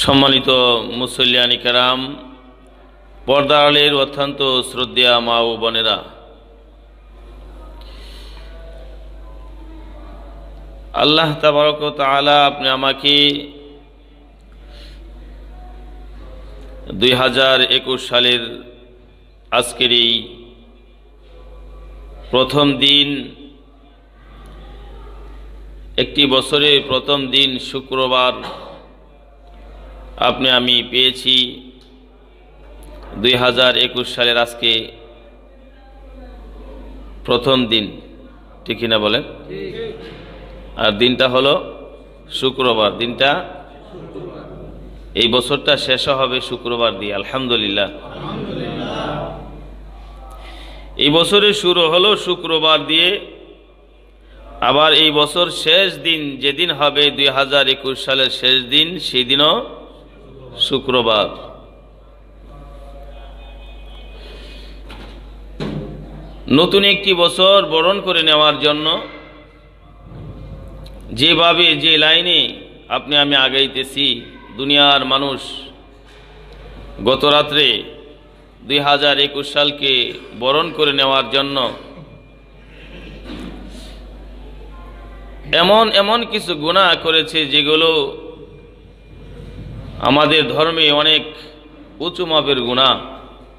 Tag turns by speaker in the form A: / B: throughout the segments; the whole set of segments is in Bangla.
A: সম্মানিত মুসল্লিয়ান কেরাম, পর্দার আড়ালের অত্যন্ত শ্রদ্ধেয় মা ও বোনেরা, আল্লাহ তাবারক ওয়া তাআলা আপনি আমাকে 2021 সালের আজকের এই প্রথম দিন, একটি বছরের প্রথম দিন শুক্রবার আমি পেয়েছি। 2021 সালের আজকে প্রথম দিন, ঠিক না বলেন? আর দিনটা হলো শুক্রবার। দিনটা এই বছরটা শেষ হবে শুক্রবার দিয়ে, আলহামদুলিল্লাহ। এই বছরের শুরু হলো শুক্রবার দিয়ে, আবার এই বছর শেষ দিন যেদিন হবে 2021 সালের শেষ দিন, সেই দিনও শুক্রবার। নতুন একটি বছর বরণ করে নেওয়ার জন্য যেভাবে যে লাইনে আমি আগাইতেছি, দুনিয়ার মানুষ গত রাত্রে 2021 সালকে বরণ করে নেওয়ার জন্য এমন কিছু গুনাহ করেছে যেগুলো আমাদের ধর্মে অনেক উঁচু মাপের গুনাহ,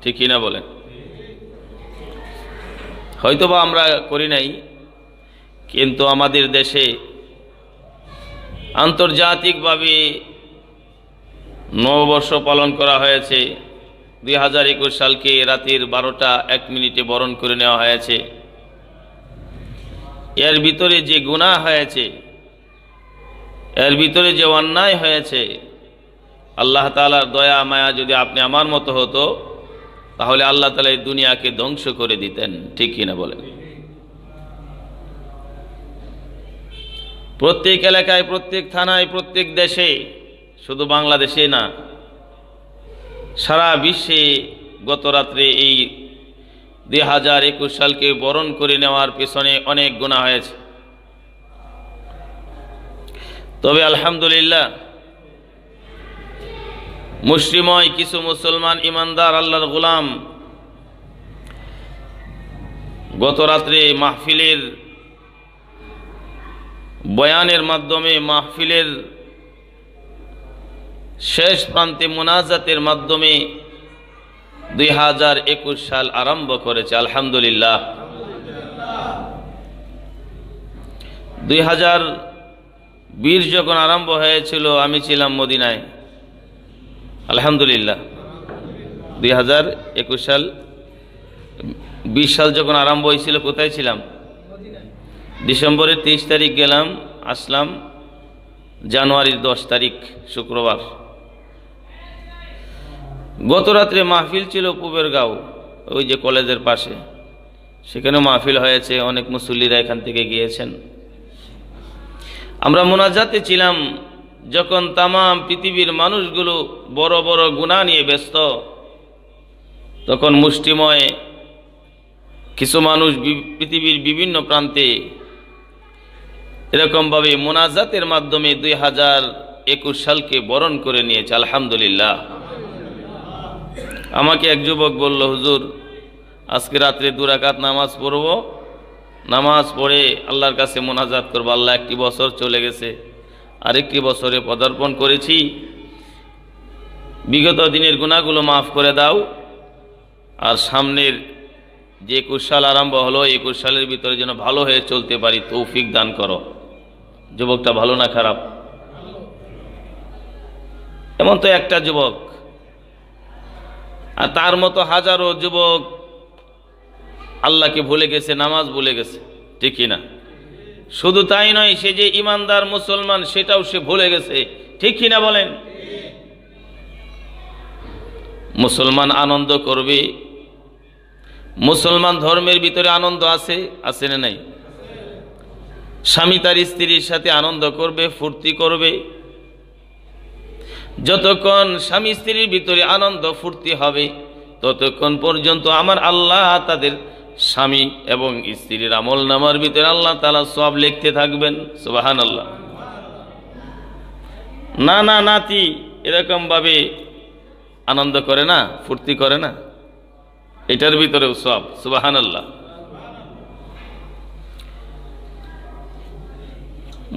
A: ঠিক না বলেন? হয়তোবা আমরা করি নাই, কিন্তু আমাদের দেশে আন্তর্জাতিকভাবে নববর্ষ পালন করা হয়েছে। 2021 সালকে রাতের 12টা 1 মিনিটে বরণ করে নেওয়া হয়েছে। এর ভিতরে যে গুনাহ হয়েছে, এর ভিতরে যে অন্যায় হয়েছে, আল্লাহ তাআলার দয়া মায়া যদি আপনি আমার মতো হতো, তাহলে আল্লাহ তাআলা এই দুনিয়াকে ধ্বংস করে দিতেন, ঠিক কিনা বলেন? প্রত্যেক এলাকায়, প্রত্যেক থানায়, প্রত্যেক দেশে, শুধু বাংলাদেশে না, সারা বিশ্বে গত রাত্রে এই 2021 সালকে বরণ করে নেওয়ার পেছনে অনেক গুনাহ হয়েছে। তবে আলহামদুলিল্লাহ, মুসলিময় কিছু মুসলমান ইমানদার আল্লাহর গোলাম গত রাত্রে মাহফিলের বয়ানের মাধ্যমে, মাহফিলের শেষ প্রান্তে মুনাজাতের মাধ্যমে 2021 সাল আরম্ভ করেছে, আলহামদুলিল্লাহ। 2020 যখন আরম্ভ হয়েছিল, আমি ছিলাম মদিনায়, আলহামদুলিল্লাহ। 2021 সাল, 20 সাল যখন আরম্ভ হয়েছিল, কোথায় ছিলাম? ডিসেম্বরের 23 তারিখ গেলাম, আসলাম জানুয়ারির 10 তারিখ শুক্রবার। গত রাত্রে মাহফিল ছিল পুবের গাঁও, ওই যে কলেজের পাশে, সেখানে মাহফিল হয়েছে, অনেক মুসল্লিরা এখান থেকে গিয়েছেন। আমরা মুনাজাতে ছিলাম, যখন তামাম পৃথিবীর মানুষগুলো বড় বড় গুনাহ নিয়ে ব্যস্ত, তখন মুষ্টিময় কিছু মানুষ পৃথিবীর বিভিন্ন প্রান্তে এরকমভাবে মুনাজাতের মাধ্যমে 2021 সালকে বরণ করে নিয়েছে, আলহামদুলিল্লাহ। আমাকে এক যুবক বলল, হুজুর আজকে রাত্রে 2 রাকাত নামাজ পড়ব, নামাজ পড়ে আল্লাহর কাছে মুনাজাত করব। আল্লাহ, একটি বছর চলে গেছে, আরেকটি বছরে পদার্পণ করেছি, বিগত দিনের গুনাহগুলো মাফ করে দাও, আর সামনের যে 21 সাল আরম্ভ হলো, 21 সালের ভিতরে যেন ভালো হয়ে চলতে পারি, তৌফিক দান করো। যুবকটা ভালো না খারাপ? এমন তো একটা যুবক, আর তার মতো হাজারো যুবক আল্লাহকে ভুলে গেছে, নামাজ ভুলে গেছে, ঠিক না? শুধু তাই নয়, সে যে ইমানদার মুসলমান সেটাও সে ভুলে গেছে, ঠিক কিনা বলেন? মুসলমান আনন্দ করবে, মুসলমান ধর্মের ভিতরে আনন্দ আছে, আছে না নাই? স্বামী তার স্ত্রীর সাথে আনন্দ করবে, ফুর্তি করবে। যতক্ষণ স্বামী স্ত্রীর ভিতরে আনন্দ ফুর্তি হবে, ততক্ষণ পর্যন্ত আমার আল্লাহ তাদের স্বামী এবং স্ত্রীর আমল নামার ভিতরে আল্লাহ তাআলা সওয়াব লিখতে থাকবেন, সুবহানাল্লাহ। নানা নাতি এরকমভাবে আনন্দ করে না, ফুর্তি করে না? এটার ভিতরেও সব। সুবহানাল্লাহ।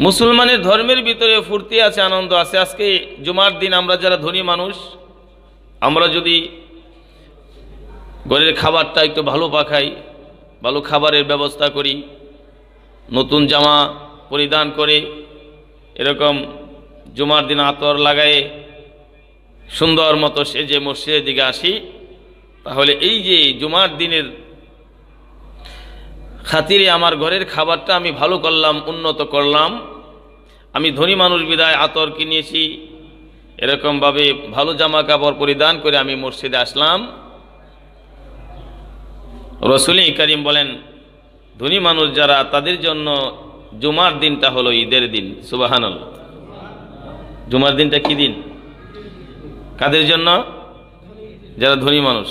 A: মুসলমানের ধর্মের ভিতরে ফুর্তি আছে, আনন্দ আছে। আজকে জুমার দিন আমরা যারা ধনী মানুষ, আমরা যদি ঘরের খাবারটা একটু ভালো পাকাই, ভালো খাবারের ব্যবস্থা করি, নতুন জামা পরিধান করে এরকম জুমার দিন আতর লাগায়ে সুন্দর মতো সেজে মসজিদের দিকে আসি, তাহলে এই যে জুমার দিনের খাতিরে আমার ঘরের খাবারটা আমি ভালো করলাম, উন্নত করলাম, আমি ধনী মানুষ বিদায় আতর কিনেছি, এরকমভাবে ভালো জামা কাপড় পরিধান করে আমি মসজিদে আসলাম। রাসূল করিম বলেন, ধনী মানুষ যারা, তাদের জন্য জুমার দিনটা হলো ঈদের দিন। সুবহানাল্লাহ। জুমার দিনটা কি দিন? কাদের জন্য? যারা ধনী মানুষ।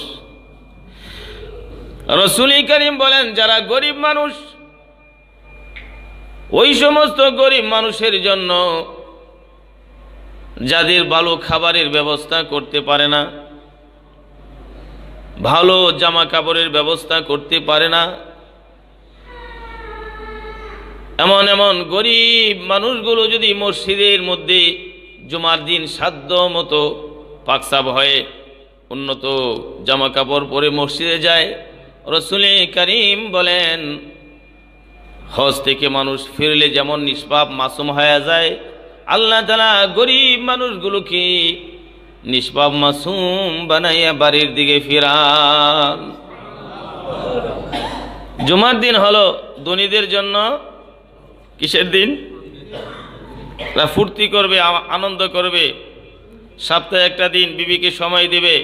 A: রাসূল করিম বলেন, যারা গরিব মানুষ, ওই সমস্ত গরিব মানুষের জন্য যাদের ভালো খাবারের ব্যবস্থা করতে পারে না, ভালো জামা কাপড়ের ব্যবস্থা করতে পারে না, এমন এমন গরিব মানুষগুলো যদি মসজিদের মধ্যে জুমার দিন সাধ্য মতো পাকসাব হয়ে উন্নত জামা কাপড় পরে মসজিদে যায়, রাসূল করিম বলেন, হজ থেকে মানুষ ফিরলে যেমন নিষ্পাপ মাসুম হয়ে যায়, আল্লাহ তাআলা গরিব মানুষগুলোকে নিষ্পাপ মাসুম বানাইয়া বাড়ির দিকে ফিরান। জুমার দিন হলো ধনীদের জন্য কিসের দিন? তারা ফুর্তি করবে, আনন্দ করবে, সপ্তাহে একটা দিন বিবিকে সময় দিবে,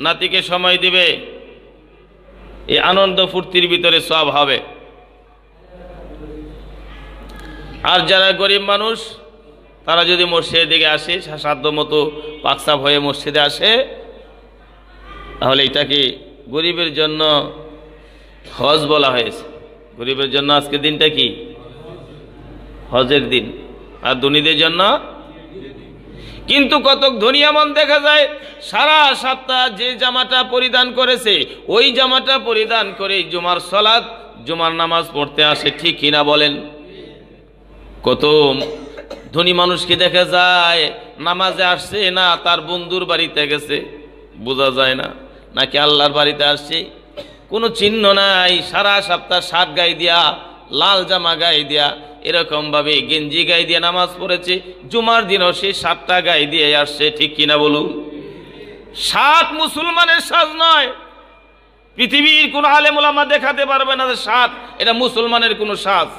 A: নাতিকে সময় দিবে, এই আনন্দ ফুর্তির ভিতরে সব হবে। আর যারা গরিব মানুষ, তারা যদি মসজিদের দিকে আসে, সাধ্য মতো পাকসাব হয়ে মসজিদে আসে, তাহলে এটাকে গরিবের জন্য হজ বলা হয়েছে। গরিবের জন্য আজকে দিনটা কি? হজের দিন। আর ধনীদের জন্য? কিন্তু কতক ধনী এমন দেখা যায়, সারা সপ্তাহ যে জামাটা পরিধান করেছে, ওই জামাটা পরিধান করে জুমার সালাত, জুমার নামাজ পড়তে আসে। ঠিক কিনা বলেন? কত ধনী মানুষকে দেখা যায় নামাজে আসছে না তার বন্ধুর বাড়িতে গেছে, বোঝা যায় না, নাকি আল্লাহর বাড়িতে আসছে, কোনো চিহ্ন নাই। সারা সপ্তাহ শার্ট গায়ে দিয়া, লাল জামা গায়ে দিয়া, এরকমভাবে গেঞ্জি গায়ে দিয়ে নামাজ পড়েছে, জুমার দিনও সে শার্টটা গায়ে দিয়ে আসছে। ঠিক কিনা বলুন? শার্ট মুসলমানের সাজ নয়। পৃথিবীর কোন আলেম ওলামা দেখাতে পারবে না যে শার্ট এটা মুসলমানের কোনো সাজ।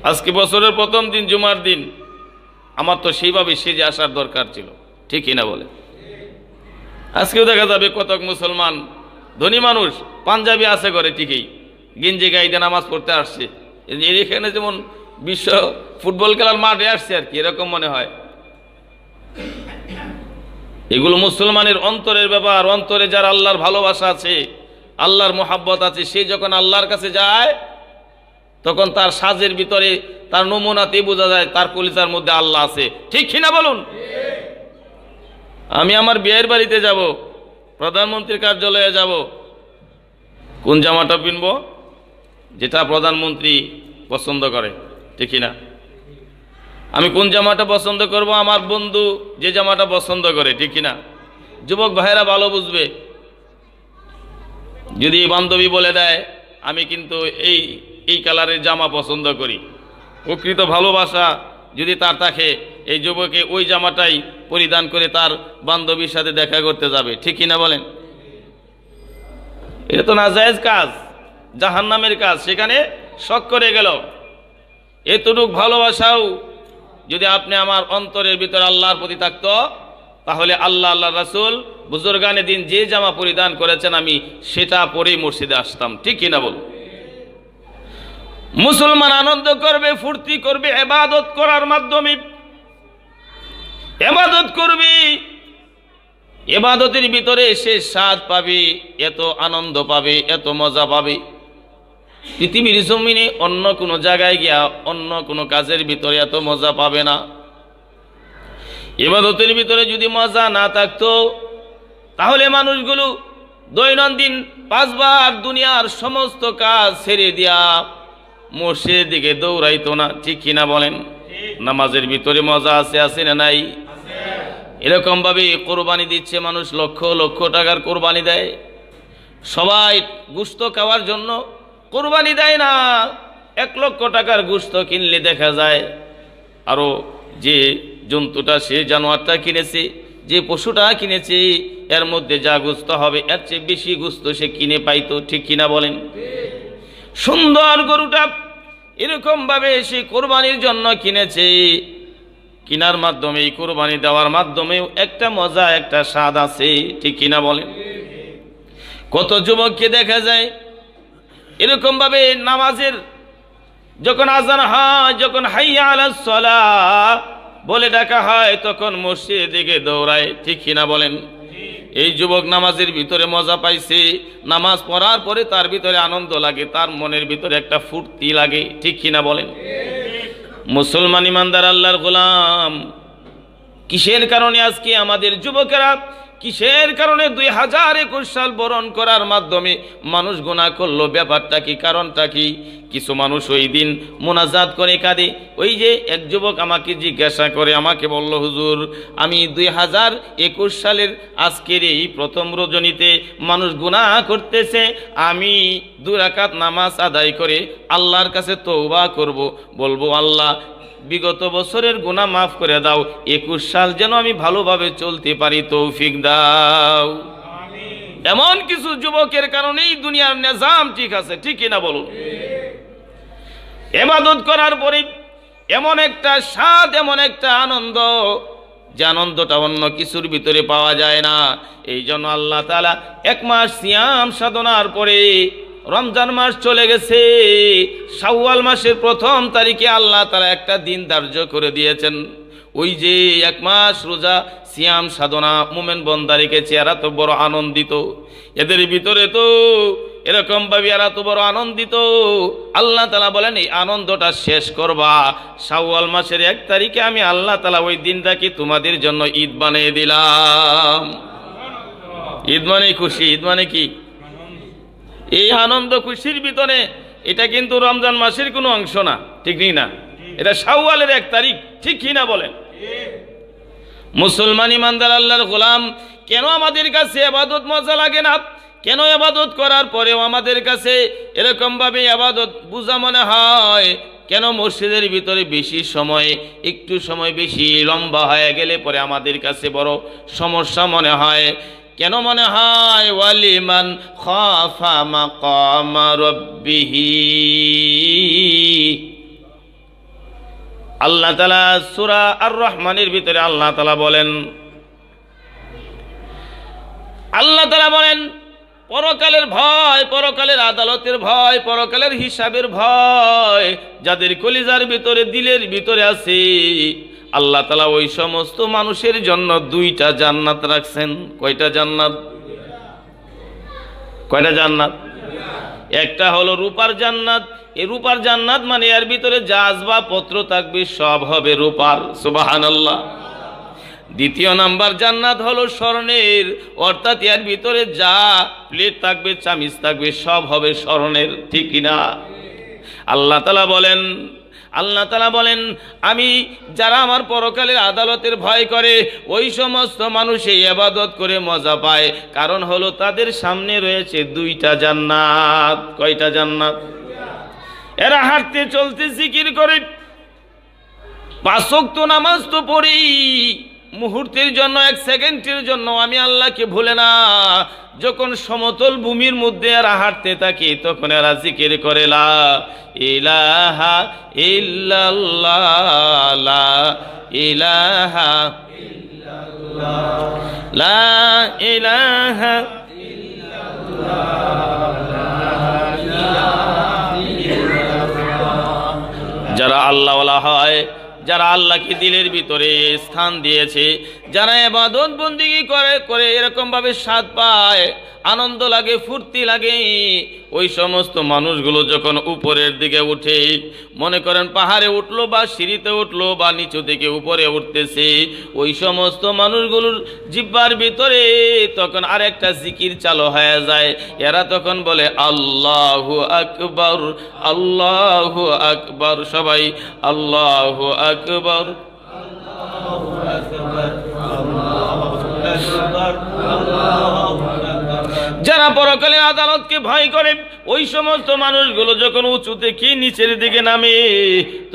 A: আজকে বছরের প্রথম দিন জুমার দিন, আমার তো সেইভাবে সেজে আসার দরকার ছিল। ঠিক কিনা বলে? আজকেও দেখা যাবে কতক মুসলমান ধনী মানুষ পাঞ্জাবি আছে করে, ঠিকই গেঞ্জি গায়ে দিয়ে নামাজ পড়তে আসছে। এখানে যেমন বিশ্ব ফুটবল খেলার মাঠে আসছে আর কি, এরকম মনে হয়। এগুলো মুসলমানের অন্তরের ব্যাপার। অন্তরে যার আল্লাহর ভালোবাসা আছে, আল্লাহর মোহাব্বত আছে, সে যখন আল্লাহর কাছে যায়, তখন তার সাজের ভিতরে, তার নমুনাতে বোঝা যায় তার কলিজার মধ্যে আল্লাহ আছে। ঠিক কিনা বলুন? আমি আমার বিয়ের বাড়িতে যাব, প্রধানমন্ত্রীর কার্যালয়ে যাব, কোন জামাটা কিনবো? যেটা প্রধানমন্ত্রী পছন্দ করে। ঠিক কিনা? আমি কোন জামাটা পছন্দ করব? আমার বন্ধু যে জামাটা পছন্দ করে। ঠিক কিনা? যুবক ভাইয়েরা ভালো বুঝবে। যদি বান্ধবী বলে দেয় আমি কিন্তু এই এই কালারের জামা পছন্দ করি, প্রকৃত ভালোবাসা যদি তার থাকে, এই যুবকে ওই জামাটাই পরিধান করে তার বান্ধবীর সাথে দেখা করতে যাবে। ঠিক কিনা বলেন? এটা তো নাজায়েজ কাজ, জাহান্নামের কাজ, সেখানে শক করে গেল। এতটুক ভালোবাসাও যদি আপনি আমার অন্তরের ভিতরে আল্লাহর প্রতি থাকতো, তাহলে আল্লাহ, আল্লাহ রাসূল বুজুর্গানে দিন যে জামা পরিধান করেছেন আমি সেটা পরেই মসজিদে আসতাম। ঠিক কিনা বল? মুসলমান আনন্দ করবে, ফুর্তি করবে, ইবাদত করার মাধ্যমে ইবাদত করবে। ইবাদতের ভিতরে সে স্বাদ পাবে, এত আনন্দ পাবে, এত মজা পাবে, পৃথিবীর জমিনে অন্য কোনো জায়গায় গিয়া অন্য কোনো কাজের ভিতরে এত মজা পাবে না। ইবাদতের ভিতরে যদি মজা না থাকতো তাহলে মানুষগুলো দৈনন্দিন 5 বার দুনিয়ার সমস্ত কাজ ছেড়ে দিয়া মসজিদের দিকে দৌড়াইতো না, ঠিক কিনা বলেন? নামাজের ভিতরে মজা আছে না নাই? এরকম ভাবে কোরবানি দিচ্ছে মানুষ, লক্ষ লক্ষ টাকার কোরবানি দেয়। সবাই গোশত খাওয়ার জন্য কোরবানি দেয় না। 1 লক্ষ টাকার গোশত কিনলে দেখা যায় আরো যে জন্তুটা, সে জানোয়ারটা কিনেছে, যে পশুটা কিনেছে, এর মধ্যে যা গোশত হবে এর চেয়ে বেশি গোশত সে কিনে পাইতো, ঠিক কিনা বলেন? সুন্দর গরুটা এরকম ভাবে সে কোরবানির জন্য কিনেছে। কিনার মাধ্যমে, এই কোরবানি দেওয়ার মাধ্যমেও একটা মজা, একটা স্বাদ আছে, ঠিক কিনা বলেন? কত যুবককে দেখা যায় এরকম ভাবে নামাজের যখন আজান হয়, যখন হাইয়া আলাস সালাহ বলে ডাকা হয়, তখন মসজিদের দিকে দৌড়ায়, ঠিক কিনা বলেন? এই যুবক নামাজের ভিতরে মজা পাইছে, নামাজ পড়ার পরে তার ভিতরে আনন্দ লাগে, তার মনের ভিতরে একটা ফুর্তি লাগে, ঠিক কিনা বলেন? মুসলমান ইমানদার আল্লাহর গোলাম, কিসের কারণে আজকে আমাদের যুবকেরা, কিসের কারণে 2021 সাল বরণ করার মাধ্যমে মানুষ গুনাহ করলো? ব্যাপারটা কি, কারণটা কি? কিছু মানুষ ওই দিন মোনাজাত করে কাঁদে। ওই যে এক যুবক আমাকে জিজ্ঞাসা করে, আমাকে বলল, হুজুর আমি 2021 সালের আজকের এই প্রথম রজনীতে মানুষ গুনাহ করতেছে, আমি 2 রাকাত নামাজ আদায় করে আল্লাহর কাছে তওবা করব, বলবো আল্লাহ বিগত বছরের গুনাহ মাফ করে দাও, 21 সাল যেন আমি ভালোভাবে চলতে পারি, তৌফিক দাও। এমন কিছু যুবকের কারণেই দুনিয়ার নিজাম ঠিক আছে, ঠিক কিনা বলুন? ইবাদত করার পরে এমন একটা স্বাদ, এমন একটা আনন্দ, যে আনন্দটা অন্য কিছুর ভিতরে পাওয়া যায় না। এই জন্য আল্লাহ তাআলা 1 মাস সিয়াম সাধনার পরে রমজান মাস চলে গেছে, শাওয়াল মাসের 1ম তারিখে আল্লাহ তাআলা একটা দিন ধার্য করে দিয়েছেন। ওই যে 1 মাস রোজা সিয়াম সাধনা মুমিন বান্দা রেখেছে, এরা তো বড় আনন্দিত। এদের ভিতরে তো এরকম ভাবে এরা তো বড় আনন্দিত। আল্লাহ তাআলা বলেন, এই আনন্দটা শেষ করবা শাওয়াল মাসের 1 তারিখে, আমি আল্লাহ তাআলা ওই দিনটাকে তোমাদের জন্য ঈদ বানিয়ে দিলাম। ঈদ মানে খুশি, ঈদ মানে কি? এই আনন্দ খুশির ভিতরে এটা কিন্তু রমজান মাসের কোনো অংশ না, ঠিক না? এটা শাওয়ালের 1 তারিখ, ঠিক কিনা বলেন? মুসলমান ইমানদার আল্লাহর গোলাম, কেন আমাদের কাছে ইবাদত মজা লাগে না? কেন ইবাদত করার পরেও আমাদের কাছে এরকম ভাবে ইবাদত বুঝা মনে হয়? কেন মসজিদের ভিতরে বেশি সময়, একটু সময় বেশি লম্বা হয়ে গেলে পরে আমাদের কাছে বড় সমস্যা মনে হয়? কেন মনে হয়? ওয়ালিমান খাফা মাকাম রাব্বিহি, আল্লাহ তাআলা সূরা আর রহমানের ভিতরে আল্লাহ তাআলা বলেন, পরকালের ভয়, পরকালের আদালতের ভয়, পরকালের হিসাবের ভয় যাদের কলিজার ভিতরে, দিলের ভিতরে আছে, আল্লাহ তাআলা ওই সমস্ত মানুষের জন্য 2টা জান্নাত রাখছেন। কয়টা জান্নাত? কয়টা জান্নাত? একটা হলো রূপার জান্নাত। এই রূপার জান্নাত মানে এর ভিতরে যা আসবাবপত্র থাকবে সব হবে রূপার, সুবহানাল্লাহ। দ্বিতীয় নাম্বার জান্নাত হলো স্বর্ণের, অর্থাৎ এর ভিতরে যা প্লেট থাকবে, চামিচ থাকবে, সব হবে স্বর্ণের, ঠিক কিনা? আল্লাহ তাআলা বলেন, আমি যারা আমার পরকালের আদালতের ভয় করে, ওই সমস্ত মানুষ এই ইবাদত করে মজা পায়। কারণ হলো তাদের সামনে রয়েছে 2টা জান্নাত। কয়টা জান্নাত? এরা হাঁটতে চলতে জিকির করে, 5 ওয়াক্ত নামাজ তো পড়ি, মুহূর্তের জন্য, 1 সেকেন্ডের জন্য আমি আল্লাহকে ভুলে না। যখন সমতল ভূমির মধ্যে এরা হাঁটতে থাকে, তখন এরা জিকির করে, লা ইলাহা ইল্লাল্লাহ, লা ইলাহা ইল্লাল্লাহ, লা ইলাহা ইল্লাল্লাহ। যারা আল্লাহওয়ালা হয়, যারা আল্লাহকে দিলের ভিতরে স্থান দিয়েছে, যারা ইবাদত বন্দেগী করে এরকম ভাবে স্বাদ পায়, আনন্দ লাগে, ফুর্তি লাগে। ওই সমস্ত মানুষগুলো যখন উপরের দিকে উঠে, মনে করেন পাহাড়ে উঠলো বা সিঁড়িতে উঠলো বা নিচু থেকে উপরে উঠতেছে, ওই সমস্ত মানুষগুলোর জিহ্বার ভিতরে তখন আরেকটা জিকির চালু হয়ে যায়। এরা তখন বলে আল্লাহু আকবার, আল্লাহু আকবার। সবাই আল্লাহু আকবার, আল্লাহু আকবার, আল্লাহু আকবার, আল্লাহু আকবার। যারা পরকালের আদালতকে ভয় করে, ওই সমস্ত মানুষগুলো যখন উঁচু থেকে নিচের দিকে নামে,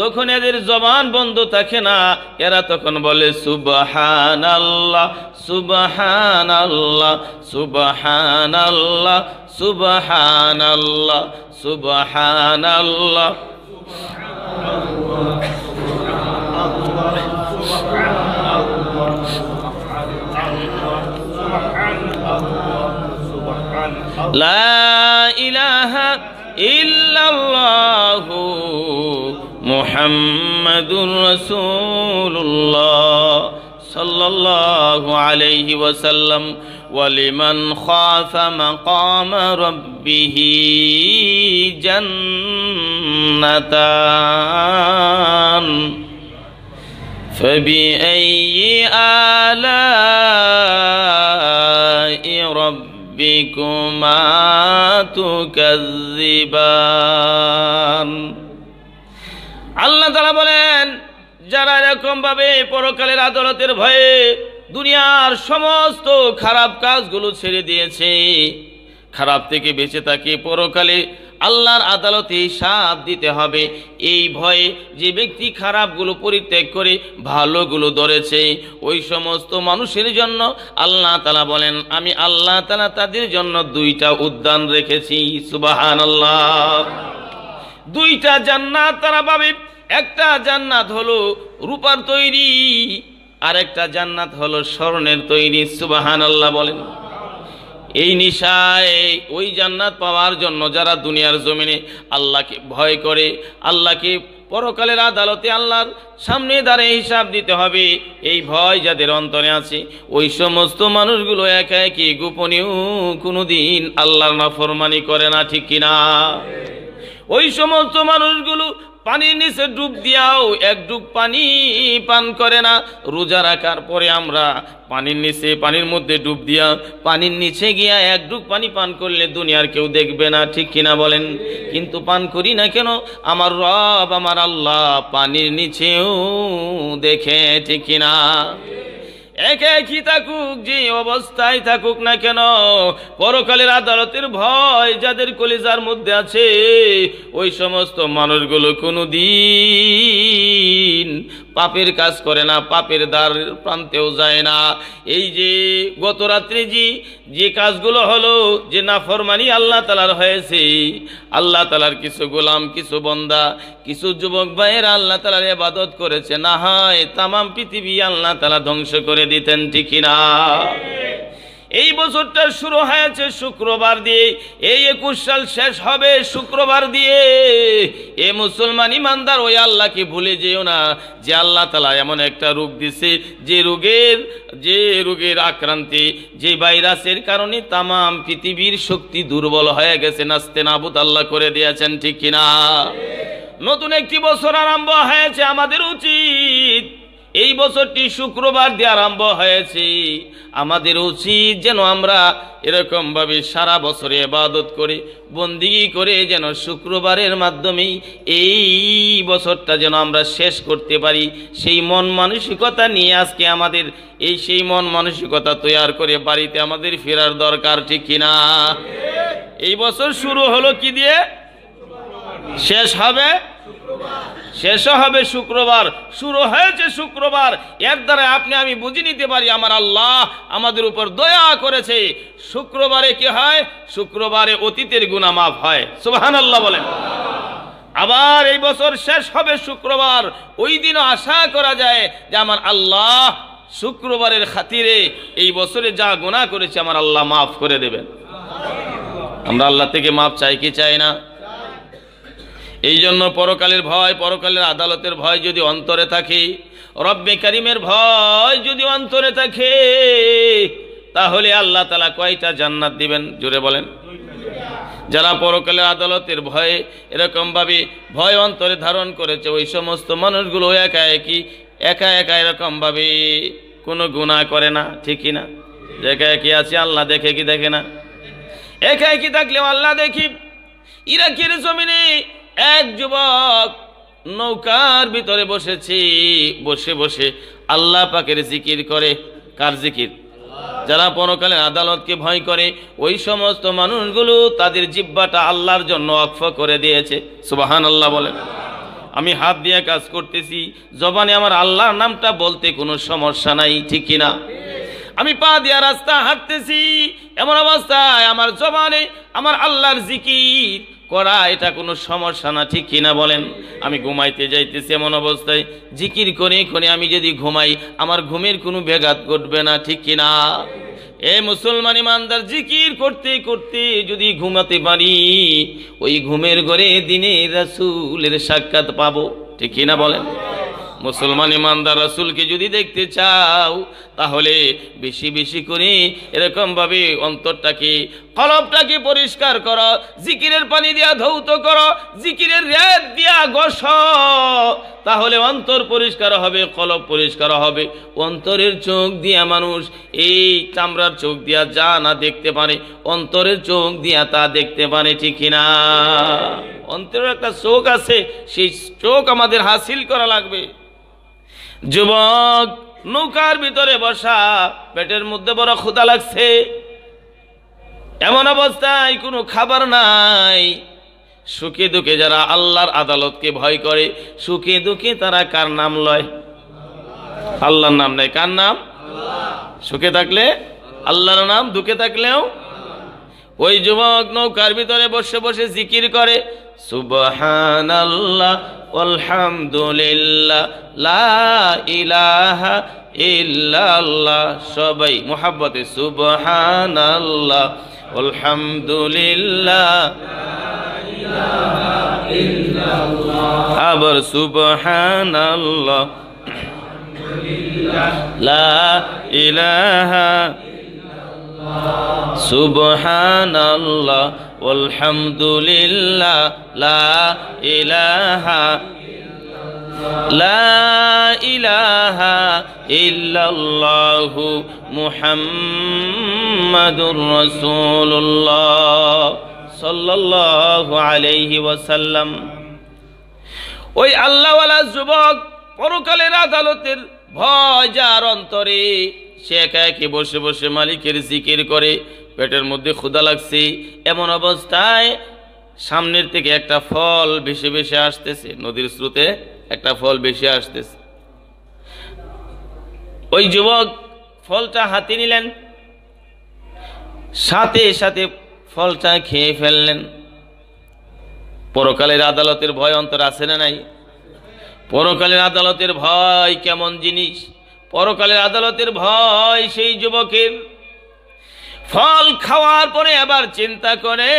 A: তখন এদের জবান বন্ধ থাকে না। এরা তখন বলে সুবহানাল্লাহ, সুবহানাল্লাহ, সুবহানাল্লাহ, সুবহানাল্লাহ, সুবহানাল্লাহ। লা ইলাহা ইল্লাল্লাহু মুহাম্মাদুর রাসূলুল্লাহ সাল্লাল্লাহু আলাইহি ওয়াসাল্লাম। ওয়ালিমান খাফা মাকামা রাব্বিহি জান্নাতান ফাবিআইয়ি আলাই রাব্বিকুমা তুকাজ্জিবান। আল্লাহ তাআলা বলেন, যারা এরকম ভাবে পরকালের আদালতের ভয়ে দুনিয়ার সমস্ত খারাপ কাজগুলো ছেড়ে দিয়েছে, খারাপ থেকে বেঁচে থাকে, পরকালে আল্লাহর আদালতে হিসাব দিতে হবে, এই ভয়ে যে ব্যক্তি খারাপগুলো পরিত্যাগ করে ভালোগুলো ধরেছে, ওই সমস্ত মানুষের জন্য আল্লাহ তাআলা বলেন, আমি আল্লাহ তাআলা তাদের জন্য দুইটা উদ্যান রেখেছি। সুবহানাল্লাহ। দুইটা জান্নাত তারা পাবে। একটা জান্নাত হলো রূপার তৈরি, আর একটা জান্নাত হলো স্বর্ণের তৈরি। সুবহানাল্লাহ বলেন। এই নিশায় ওই জান্নাত পাওয়ার জন্য যারা দুনিয়ার জমিনে আল্লাহকে ভয় করে, আল্লাহকে পরকালের আদালতে আল্লাহর সামনে দাঁড়িয়ে হিসাব দিতে হবে, এই ভয় যাদের অন্তরে আছে, ওই সমস্ত মানুষগুলো একা একই গোপনীয় কোনোদিন আল্লাহর নাফরমানি করে না, ঠিক কিনা? ওই সমস্ত মানুষগুলো পানির নিচে ডুব দিয়াও এক ডুব পানি পান করে না। রোজা রাখার পরে আমরা পানির নিচে, পানির মধ্যে ডুব দিয়া পানির নিচে গিয়া এক ডুব পানি পান করলে দুনিয়ার কেউ দেখবে না, ঠিক কিনা বলেন? কিন্তু পান করি না কেন? আমার রব, আমার আল্লাহ পানির নিচেও দেখে, ঠিক কিনা? একে একই থাকুক, যে অবস্থায় থাকুক না কেন, পরকালের আদালতের ভয় যাদের কলিজার মধ্যে আছে, ওই সমস্ত মানুষগুলো কোনোদিন পাপের কাজ করে না, পাপের দ্বার প্রান্তেও যায় না। এই যে গত রাত্রে যে কাজগুলো হলো, যে নাফরমানি আল্লাহ তাআলার হয়েছে, আল্লাহ তাআলার কিছু গোলাম, কিছু বন্দা, কিছু যুবক ভাইয়েরা আল্লাহ তাআলার ইবাদত করেছে, না হয় তামাম পৃথিবী আল্লাহ তাআলা ধ্বংস করে দিতেন, ঠিক না? এই বছরটা শুরু হয়েছে শুক্রবার দিয়ে, এই 21 সাল শেষ হবে শুক্রবার দিয়ে। এ মুসলমান ইমানদার, ওই আল্লাহকে ভুলে যেও না যে আল্লাহ তাআলা এমন একটা রোগ দিছে, যে রোগের আক্রান্তে, যে ভাইরাসের কারণে তামাম পৃথিবীর শক্তি দুর্বল হয়ে গেছে, নাস্তে নাবুদ আল্লাহ করে দিয়েছেন, ঠিক কিনা? নতুন একটি বছর আরম্ভ হয়েছে। আমাদের উচিত, এই বছরটি শুক্রবার দিয়ে আরম্ভ হয়েছে, আমাদের উচিত যেন আমরা এরকম ভাবে সারা বছরে ইবাদত করে, বন্দেগী করে, যেন শুক্রবারের মাধ্যমেই এই বছরটা যেন আমরা শেষ করতে পারি। সেই মন মানসিকতা নিয়ে আজকে আমাদের সেই মন মানসিকতা তৈরি করে বাড়িতে আমাদের ফেরার দরকার, ঠিক কিনা? এই বছর শুরু হলো কি দিয়ে? শেষ হবে শুক্রবার। শুরু হয়েছে শুক্রবার। এর দ্বারা আপনি আমি বুঝে নিতে পারি আমার আল্লাহ আমাদের উপর দয়া করেছে। শুক্রবারে কি হয়? শুক্রবারে অতীতের গুনাহ মাফ হয়। সুবহানাল্লাহ বলেন। আবার এই বছর শেষ হবে শুক্রবার, ওই দিনও আশা করা যায় যে আমার আল্লাহ শুক্রবারের খাতিরে এই বছরে যা গুনাহ করেছে আমার আল্লাহ মাফ করে দেবেন। আমরা আল্লাহ থেকে মাফ চাই কি চাই না? এই জন্য পরকালের ভয়, পরকালের আদালতের ভয় যদি অন্তরে থাকে, রব্বে কারিমের ভয় যদি অন্তরে থাকে, তাহলে আল্লাহ তাআলা কয়টা জান্নাত দিবেন? জোরে বলেন। যারা পরকালের আদালতের ভয়ে এরকম ভাবে ভয় অন্তরে ধারণ করেছে, ওই সমস্ত মানুষগুলো একা একা এরকম ভাবে কোনো গুনাহ করে না, ঠিক কি না? একা একই আছে, আল্লাহ দেখে কি দেখে না? একা একই থাকলেও আল্লাহ দেখি। ইরাকের জমিনে এক যুবক নৌকার ভিতরে বসেছে, বসে বসে আল্লাহ পাকের জিকির করে। কার জিকির? যারা পরকালের আদালতকে ভয় করে, ওই সমস্ত মানুষগুলো তাদের জিহ্বাটা আল্লাহর জন্য ওয়াকফ করে দিয়েছে। সুবহানাল্লাহ বলেন। আমি হাত দিয়ে কাজ করতেছি, জবানে আমার আল্লাহর নামটা বলতে কোনো সমস্যা নাই, ঠিক কিনা? আমি পা দিয়া রাস্তা হাঁটতেছি, এমন অবস্থায় আমার জবানে আমার আল্লাহর জিকির করা এটা কোনো সমস্যা না, ঠিক কিনা বলেন? আমি ঘুমাইতে যাইতেছি, এমন অবস্থায় জিকির করে করে আমি যদি ঘুমাই, আমার ঘুমের কোনো ব্যাঘাত ঘটবে না, ঠিক কিনা? এ মুসলমান ইমানদার, জিকির করতে করতে যদি ঘুমাতে পারি, ওই ঘুমের ঘরে দিনে রাসূলের সাক্ষাৎ পাবো, ঠিক কিনা বলেন? মুসলমান ইমানদার, রাসূলকে যদি দেখতে চাও তাহলে বেশি বেশি করে এরকম ভাবে অন্তরটাকে, কলবটাকে পরিষ্কার করো, জিকিরের পানি দিয়া ধৌত করো, জিকিরের রেত দিয়া ঘষো, তাহলে অন্তর পরিষ্কার হবে, কলব পরিষ্কার হবে। অন্তরের চোখ দিয়া মানুষ এই চামড়ার চোখ দিয়া যা না দেখতে পারে, অন্তরের চোখ দিয়া তা দেখতে পারে, ঠিক কিনা? অন্তরের একটা চোখ আছে, সেই চোখ আমাদের হাসিল করা লাগবে। যুবক নৌকার ভিতরে বসা, পেটের মধ্যে বড় ক্ষুধা লাগছে, এমন অবস্থায় কোনো খাবার নাই। সুখে দুঃখে যারা আল্লাহর আদালতকে ভয় করে, সুখে দুঃখে তারা কার নাম লয়? আল্লাহর নাম নেয়। কার নাম? সুখে থাকলে আল্লাহর নাম, দুঃখে থাকলেও। ওই যুবক নৌকার ভিতরে বসে বসে জিকির করে, সুবহানাল্লাহ আলহামদুলিল্লাহ লা ইলাহা ইল্লাল্লাহ। সবাই মুহাব্বতে সুবহানাল্লাহ আলহামদুলিল্লাহ, আবার সুবহানাল্লাহ লা ইলাহা সুবহানাল্লাহ আলহামদুলিল্লাহ লা ইলাহা ইল্লাল্লাহু মুহাম্মাদুর রাসূলুল্লাহ সাল্লাল্লাহু আলাইহি ওয়াসাল্লাম। ওই আল্লাহওয়ালা যুবক পরকালের আদালতের ভয় যার অন্তরে, সে একা একা বসে বসে মালিকের জিকির করে। পেটের মধ্যে ক্ষুধা লাগছে, এমন অবস্থায় সামনের থেকে একটা ফল ভেসে ভেসে আসতেছে, নদীর স্রোতে একটা ফল ভেসে আসতেছে। ওই যুবক ফলটা হাতে নিলেন, সাথে সাথে ফলটা খেয়ে ফেললেন। পরকালের আদালতের ভয় অন্তর আছে না নাই? পরকালের আদালতের ভয় কেমন জিনিস? পরকালের আদালতের ভয় সেই যুবকের ফল খাওয়ার পরে আবার চিন্তা করে,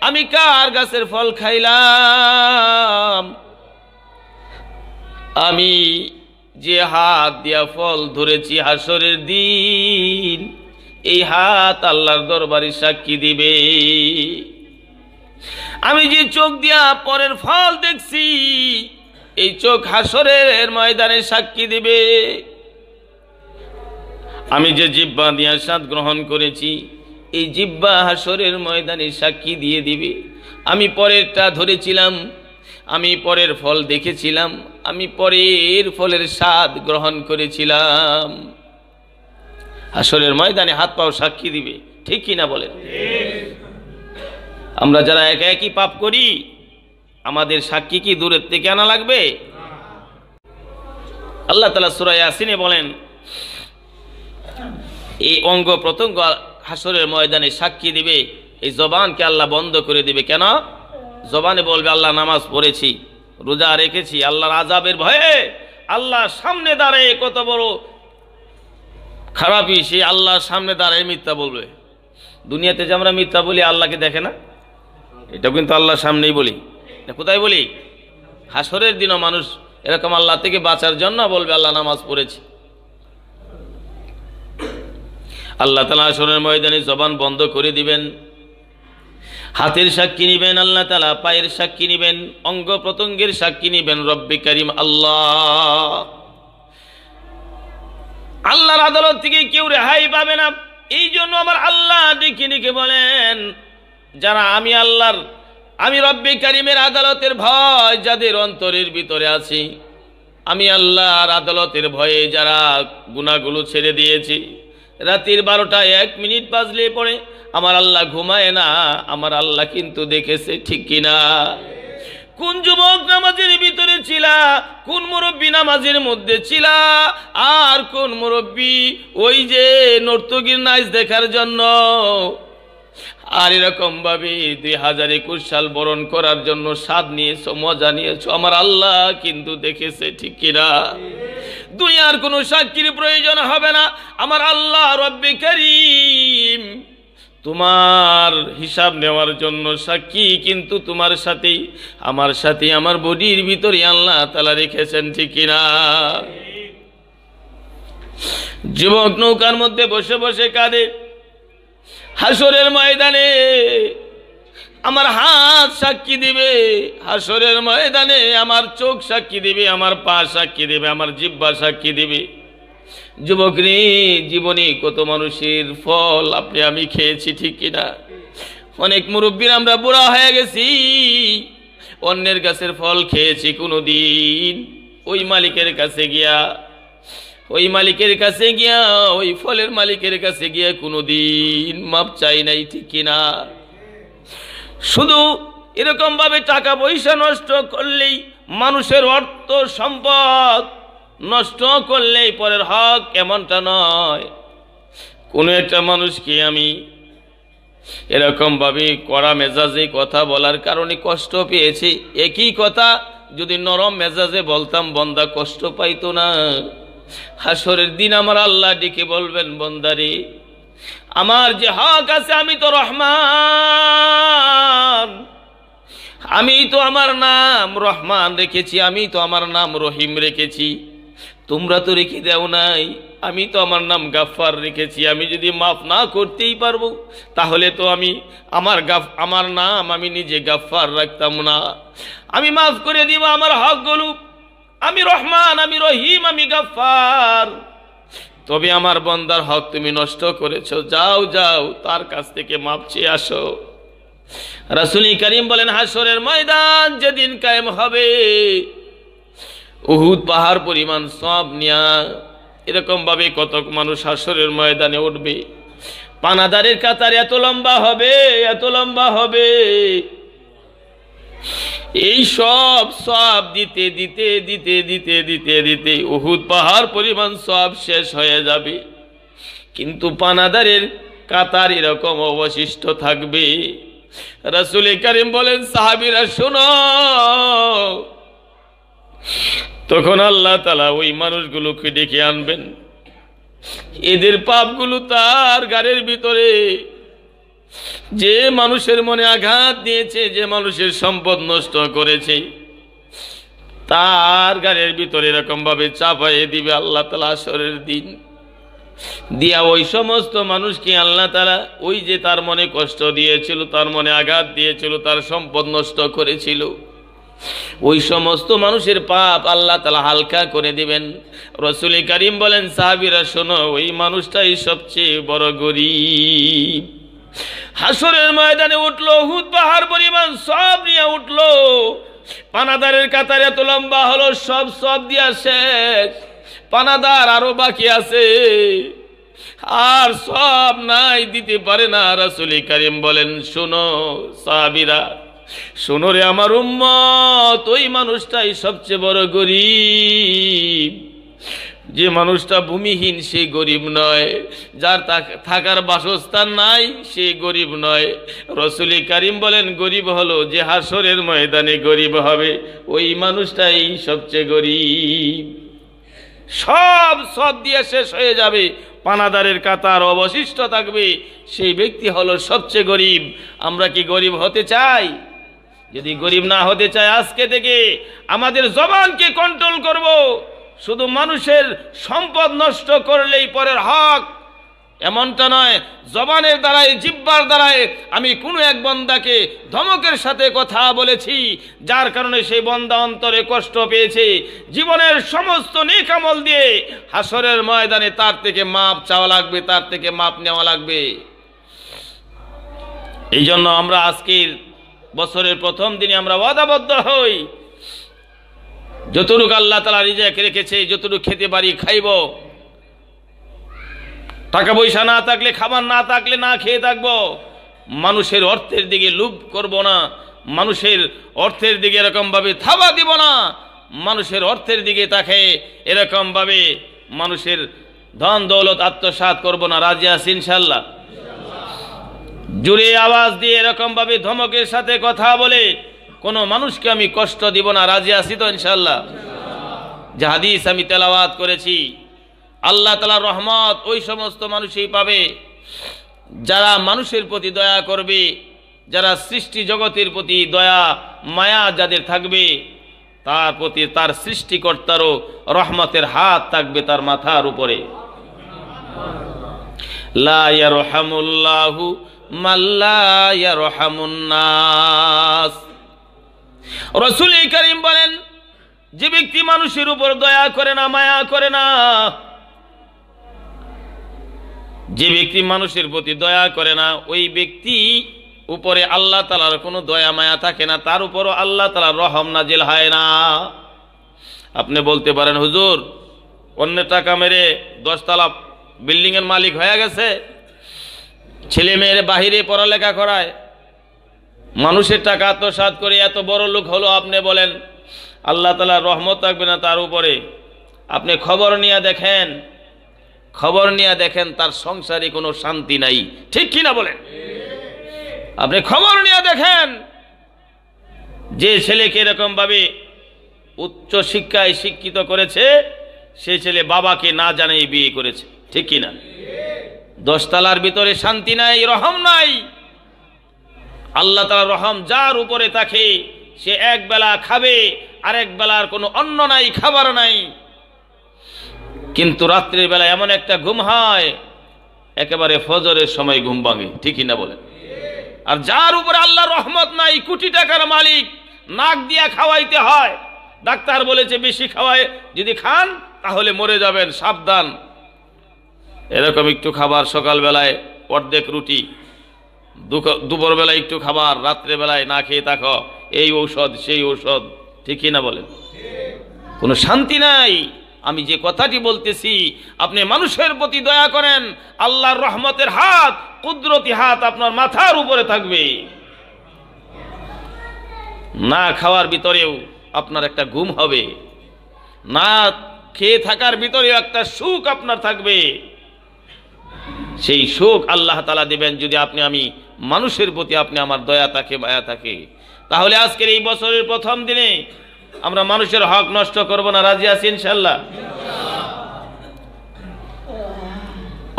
A: আমি কার গাছের ফল খাইলাম? আমি যে হাত দিয়া ফল ধরেছি হাসরের দিন, এই হাত আল্লাহর দরবারে সাক্ষী দিবে। আমি যে চোখ দিয়া পরের ফল দেখছি, এই চোখ হাসরের ময়দানে সাক্ষী দিবে। আমি যে জিহ্বা দিয়া স্বাদ গ্রহণ করেছি, এই জিহ্বা হাসরের ময়দানে সাক্ষী দিয়ে দিবে। আমি পরেরটা ধরেছিলাম, আমি পরের ফল দেখেছিলাম, আমি পরের ফলের স্বাদ গ্রহণ করেছিলাম। হাসরের ময়দানে হাত পাও সাক্ষী দিবে, ঠিক কিনা বলেন? আমরা যারা একা একই পাপ করি, আমাদের সাক্ষী কি দূরের থেকে আনা লাগবে? আল্লাহ তাআলা সূরা ইয়াসিনে বলেন, এই অঙ্গ প্রত্যঙ্গ হাসরের ময়দানে সাক্ষী দিবে। এই জবানকে আল্লাহ বন্ধ করে দিবে। কেন? জবানে বলবে আল্লাহ নামাজ পড়েছি, রোজা রেখেছি, আল্লাহর আযাবের ভয়ে আল্লাহর সামনে দাঁড়ায় কত বড় খারাপই সে আল্লাহর সামনে দাঁড়ায় মিথ্যা বলবে। দুনিয়াতে যে আমরা মিথ্যা বলি, আল্লাহকে দেখে না, এটা কিন্তু আল্লাহর সামনেই বলি। কোথায় বলি? হাসরের দিনও মানুষ এরকম আল্লাহ থেকে বাঁচার জন্য বলবে আল্লাহ নামাজ পড়েছি। আল্লাহ তাআলা হাসরের ময়দানে জবান বন্ধ করে দিবেন, হাতের সাক্ষী নিবেন আল্লাহ তাআলা, পায়ের সাক্ষী নিবেন, অঙ্গ প্রত্যঙ্গের সাক্ষী নিবেন রব্বে কারীম আল্লাহ। আল্লাহর আদালত থেকে কেউ রেহাই পাবে না। এই জন্য আমার আল্লাহ ডেকে ডেকে বলেন, যারা আমি রব্বে কারীমের আদালতের ভয় যাদের অন্তরের ভিতরে আছে, আমি আল্লাহর আদালতের ভয়ে যারা গুনাহগুলো ছেড়ে দিয়েছি, রাতের 12টা 1 মিনিট বাজলে পড়ে আমার আল্লাহ ঘুমায় না, আমার আল্লাহ কিন্তু দেখেছে, ঠিক কিনা? কোন যুবক নামাজের ভিতরে ছিলা, কোন মুরব্বী নামাজের মধ্যে ছিলা, আর কোন মুরব্বী ওই যে নর্তকীর নাচ দেখার জন্য, আর এরকম ভাবে 2021 সাল বরণ করার জন্য স্বাদ নিয়েছো, মজা নিয়েছো, আমার আল্লাহ কিন্তু দেখেছে, ঠিক কিনা? দুনিয়ার কোনো সাক্ষীর প্রয়োজন হবে না। আমার আল্লাহ রব্বে কারীম তোমার হিসাব নেওয়ার জন্য সাক্ষী কিন্তু তোমার সাথেই, আমার সাথে, আমার বডির ভিতরে আল্লাহ তাআলা রেখেছেন, ঠিক কিনা? যুবক নৌকার মধ্যে বসে বসে কাঁদে, হাসরের ময়দানে আমার হাত সাক্ষী দিবে, হাসরের ময়দানে আমার চোখ সাক্ষী দিবে, আমার পা সাক্ষী দিবে, আমার জিহ্বা সাক্ষী দিবে। যুবক রে, জীবনে কত মানুষের ফল আপনি আমি খেয়েছি, ঠিক কিনা? অনেক মুরব্বীর আমরা বুড়া হয়ে গেছি, অন্যের গাছের ফল খেয়েছি কোনোদিন, ওই মালিকের কাছে গিয়া, ওই মালিকের কাছে গিয়া, ওই ফলের মালিকের কাছে গিয়া কোনোদিন মাপ চাই নাই, ঠিক কিনা? শুধু এরকম ভাবে টাকা পয়সা নষ্ট করলেই, মানুষের অর্থ সম্পদ নষ্ট করলেই পরের হক, এমনটা নয়। কোনো একটা মানুষকে আমি এরকম ভাবে কড়া মেজাজে কথা বলার কারণে কষ্ট পেয়েছি, একই কথা যদি নরম মেজাজে বলতাম বান্দা কষ্ট পাইতো না। হাসরের দিন আমার আল্লাহ ডেকে বলবেন, বান্দারে আমার যে হক আছে, আমি তো রহমান, আমি তো আমার নাম রহমান রেখেছি, আমি তো আমার নাম রহিম রেখেছি, তোমরা তো রেখে দেও নাই। আমি তো আমার নাম গাফফার রেখেছি, আমি যদি মাফ না করতেই পারবো তাহলে তো আমি আমার নাম আমি নিজে গাফফার রাখতাম না। আমি মাফ করে দিব আমার হকগুলো, আমি রহমান, আমি রহিম, আমি গাফফার। তবে আমার বান্দার হক তুমি নষ্ট করেছো, যাও যাও তার কাছ থেকে মাপ চেয়ে আসো। রাসূল করিম বলেন, হাসরের ময়দান যেদিন কায়েম হবে, উহুদ পাহাড় পরিমাণ সওয়াব নিয়া এরকম ভাবে কত মানুষ হাসরের ময়দানে উঠবে, পানাদারের কাতার এত লম্বা হবে, এত লম্বা হবে, এই সব সওয়াব দিতে দিতে দিতে দিতে দিতে দিতে উহুদ পাহাড় পরিমাণ সওয়াব শেষ হয়ে যাবে, কিন্তু পানাদারের কাতার এরকম অবশিষ্ট থাকবে। রাসূল করিম বলেন, সাহাবীরা শোনো। তখন আল্লাহ তাআলা ওই মানুষগুলোকে ডেকে আনবেন, এদের পাপগুলো তার গাড়ির ভিতরে, যে মানুষের মনে আঘাত দিয়েছে, যে মানুষের সম্পদ নষ্ট করেছে, তার গাড়ির ভিতরে এরকম ভাবে চাপাইয়ে দিবে আল্লাহ তাআলা হাসরের দিন। দিয়া ওই সমস্ত মানুষকে আল্লাহ তাআলা ওই যে তার মনে কষ্ট দিয়েছিল, তার মনে আঘাত দিয়েছিল, তার সম্পদ নষ্ট করেছিল, ওই সমস্ত মানুষের পাপ আল্লাহ তাআলা হালকা করে দিবেন। রাসূল করিম বলেন, সাহাবীরা শোনো, ওই মানুষটাই সবচেয়ে বড় গরীব। হাসরের ময়দানে উঠলো, উহুদ পাহাড় পরিমাণ সব নিয়ে উঠলো, পানাদারের কাতার এত লম্বা হলো, সব দিয়া শেষ, পানাদার আরো বাকি আছে, আর সব নাই, দিতে পারে না। রাসূল করিম বলেন, শোনো সাহাবীরা, শোনো রে আমার উম্মত, ওই মানুষটাই সবচেয়ে বড় গরীব। যে মানুষটা ভূমিহীন সে গরিব নয়, যার থাকার বাসস্থান নাই সে গরিব নয়। রাসূল করিম বলেন, গরিব হলো যে হাসরের ময়দানে গরিব হবে, ওই মানুষটাই সবচেয়ে গরিব। সব দিয়ে শেষ হয়ে যাবে, পানাদারের কাতার অবশিষ্ট থাকবে, সেই ব্যক্তি হলো সবচেয়ে গরিব। আমরা কি গরিব হতে চাই? যদি গরিব না হতে চাই, আজকে থেকে আমাদের জবানকে কন্ট্রোল করব। শুধু মানুষের সম্পদ নষ্ট করলেই পরের হক এমনটা নয় জবানের দ্বারাই জিহ্বার দ্বারাই আমি কোনো এক বান্দাকে ধমকের সাথে কথা বলেছি, যার কারণে সেই বান্দা অন্তরে কষ্ট পেয়েছে। জীবনের সমস্ত নেক আমল দিয়ে হাসরের ময়দানে তার থেকে মাপ চাওয়া লাগবে, তার থেকে মাপ নেওয়া লাগবে। এই জন্য আমরা আজকের বছরের প্রথম দিনে আমরা ওয়াদাবদ্ধ হই, যতটুকু আল্লাহ তাআলা রিজিক রেখেছে, যতটুকু খেতে পারি খাইব। টাকা পয়সা না থাকলে, খাবার না থাকলে না খেয়ে থাকবো। মানুষের অর্থের দিকে লোভ করব না, মানুষের অর্থের দিকে এরকমভাবে থাবা দিব না, মানুষের অর্থের দিকে তাকে এরকমভাবে মানুষের ধন দৌলত আত্মসাৎ করব না। রাজি আছি ইনশাআল্লাহ? জোরে আওয়াজ দিয়ে এরকমভাবে ধমকের সাথে কথা বলে কোনো মানুষকে আমি কষ্ট দিব না। রাজি আছি তো ইনশাআল্লাহ? যে হাদিস আমি তেলাওয়াত করেছি, আল্লাহ তাআলার রহমত ওই সমস্ত মানুষই পাবে যারা মানুষের প্রতি দয়া করবে, যারা সৃষ্টি জগতের প্রতি দয়া মায়া যাদের থাকবে, তার প্রতি তার সৃষ্টিকর্তারও রহমতের হাত থাকবে তার মাথার উপরে। লা ইয়ারহামুল্লাহু মাল্লা ইয়ারহামুন নাস। রাসূল কারীম বলেন, যে ব্যক্তি মানুষের উপর দয়া করে না, মায়া করে না, যে ব্যক্তি মানুষের প্রতি দয়া করে না, ওই ব্যক্তি উপরে আল্লাহ তাআলার কোনো দয়া মায়া থাকে না, তার উপরও আল্লাহ তাআলার রহম নাজিল হয় না। আপনি বলতে পারেন, হুজুর অন্যের টাকা মেরে 10 তলা বিল্ডিং এর মালিক হয়ে গেছে, ছেলে মেয়ের বাহিরে পড়ালেখা করায়, মানুষের টাকা আত্মসাৎ করে এত বড় লোক হলো, আপনি বলেন আল্লাহ তাআলার রহমত থাকবে না তার উপরে? আপনি খবর নিয়ে দেখেন, খবর নিয়ে দেখেন তার সংসারে কোনো শান্তি নাই, ঠিক কিনা বলেন? আপনি খবর নিয়ে দেখেন, যে ছেলেকে এরকম ভাবে উচ্চ শিক্ষায় শিক্ষিত করেছে, সেই ছেলে বাবাকে না জানাই বিয়ে করেছে, ঠিক কিনা? 10 তলার ভিতরে শান্তি নাই, রহম নাই। আল্লাহ তাআলার রহম যার উপরে থাকে সে এক বেলা খাবে, আরেক বেলার কোনো অন্ন নাই, খাবার নাই, কিন্তু রাত্রির বেলা এমন একটা ঘুম হয় একেবারে ফজরের সময় ঘুম ভাঙে, ঠিকই না বলেন? আর যার উপরে আল্লাহর রহমত নাই, কোটি টাকার মালিক, নাক দিয়া খাওয়াইতে হয়, ডাক্তার বলেছে বেশি খাওয়ায় যদি খান তাহলে মরে যাবেন, সাবধান। এরকম একটু খাবার সকালবেলায় অর্ধেক রুটি, দুপুর বেলায় একটু খাবার, রাত্রে বেলায় না খেয়ে থাকো, এই ঔষধ সেই ঔষধ, ঠিকই না বলেন? কোনো শান্তি নাই। আমি যে কথাটি বলতেছি, আপনি মানুষের প্রতি দয়া করেন, আল্লাহর রহমতের হাত, কুদরতি হাত আপনার মাথার উপরে থাকবে। না খাওয়ার ভিতরেও আপনার একটা ঘুম হবে, না খেয়ে থাকার ভিতরেও একটা সুখ আপনার থাকবে। সেই সুখ আল্লাহ তাআলা দিবেন যদি আপনি আমি মানুষের প্রতি আপনি আমার দয়া থাকে, মায়া থাকে। তাহলে আজকের এই বছরের প্রথম দিনে আমরা মানুষের হক নষ্ট করব না। রাজি আছি ইনশাআল্লাহ?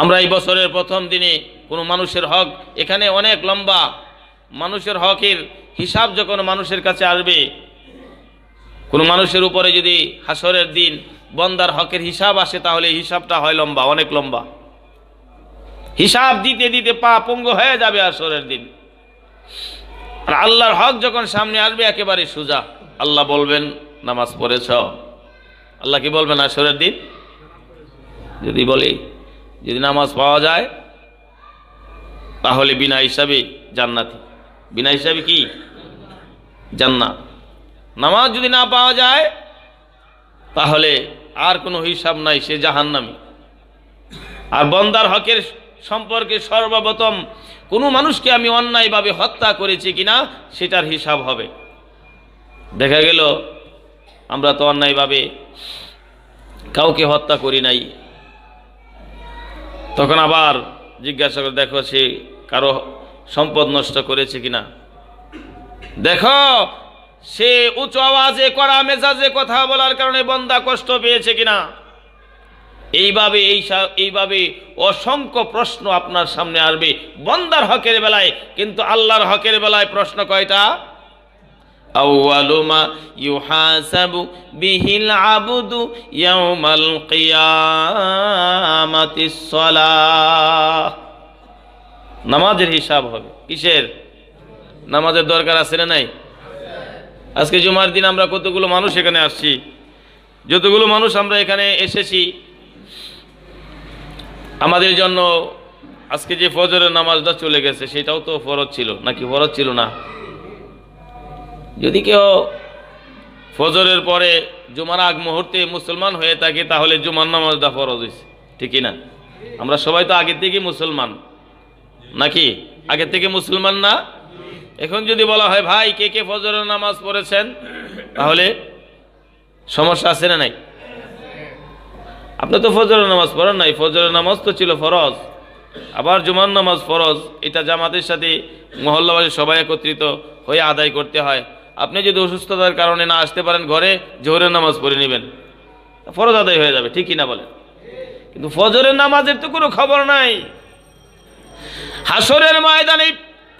A: আমরা এই বছরের প্রথম দিনে কোনো মানুষের হক, এখানে অনেক লম্বা মানুষের হকের হিসাব যখন মানুষের কাছে আসবে, কোনো মানুষের উপরে যদি হাসরের দিন বান্দার হকের হিসাব আসে, তাহলে হিসাবটা হয় লম্বা, অনেক লম্বা। হিসাব দিতে দিতে পা পঙ্গু হয়ে যাবে হাসরের দিন। আর আল্লাহর হক যখন সামনে আসবে একেবারে সোজা। আল্লাহ বলবেন নামাজ পড়েছ? আল্লাহ কি বলবেন হাসরের দিন? যদি বলি যদি নামাজ পাওয়া যায় তাহলে বিনা হিসাবে জান্নাতি, বিনা হিসাবে কি জান্নাত। নামাজ যদি না পাওয়া যায় তাহলে আর কোনো হিসাব নাই, সে জাহান্নামী। আর বান্দার হকের সম্পর্কে সর্বপ্রথম কোনো মানুষকে আমি অন্যায়ভাবে হত্যা করেছি কিনা সেটার হিসাব হবে। দেখা গেল আমরা তো অন্যায়ভাবে কাউকে হত্যা করি নাই, তখন আবার জিজ্ঞাসা করে দেখো সে কারো সম্পদ নষ্ট করেছে কিনা, দেখো সে উচ্চ আওয়াজে কড়া মেজাজে কথা বলার কারণে বান্দা কষ্ট পেয়েছে কিনা। এইভাবে অসংখ্য প্রশ্ন আপনার সামনে আসবে বান্দার হকের বেলায়। কিন্তু আল্লাহর হকের বেলায় প্রশ্ন কয়টা? আউয়ালু মা ইউহাসাবু বিহিল আবদু ইয়াউমাল কিয়ামাতিস সালাহ। নামাজের হিসাব হবে। কিসের? নামাজের দরকার আছে না নাই? আজকে জুমার দিন আমরা কতগুলো মানুষ এখানে আসছি, যতগুলো মানুষ আমরা এখানে এসেছি, আমাদের জন্য আজকে যে ফজরের নামাজটা চলে গেছে সেটাও তো ফরজ ছিল নাকি? ফরজ ছিল না? যদি কেউ ফজরের পরে জুমার আগ মুহূর্তে মুসলমান হয়ে থাকে তাহলে জুমার নামাজটা ফরজ হয়েছে, ঠিকই না? আমরা সবাই তো আগে থেকে মুসলমান নাকি? আগে থেকে মুসলমান না? এখন যদি বলা হয় ভাই কে কে ফজরের নামাজ পড়েছেন, তাহলে সমস্যা আছে না নাই? আপনি তো ফজরের নামাজ পড়েন নাই। ফজরের নামাজ তো ছিল ফরজ, আবার জুমার নামাজ ফরজ। এটা জামাতের সাথে মহল্লাবাসী সবাই একত্রিত হয়ে আদায় করতে হয়। আপনি যদি অসুস্থতার কারণে না আসতে পারেন, ঘরে জোহরের নামাজ পড়ে নেবেন, ফরজ আদায় হয়ে যাবে, ঠিক কিনা বলেন? কিন্তু ফজরের নামাজের তো কোনো খবর নাই। হাসরের ময়দানে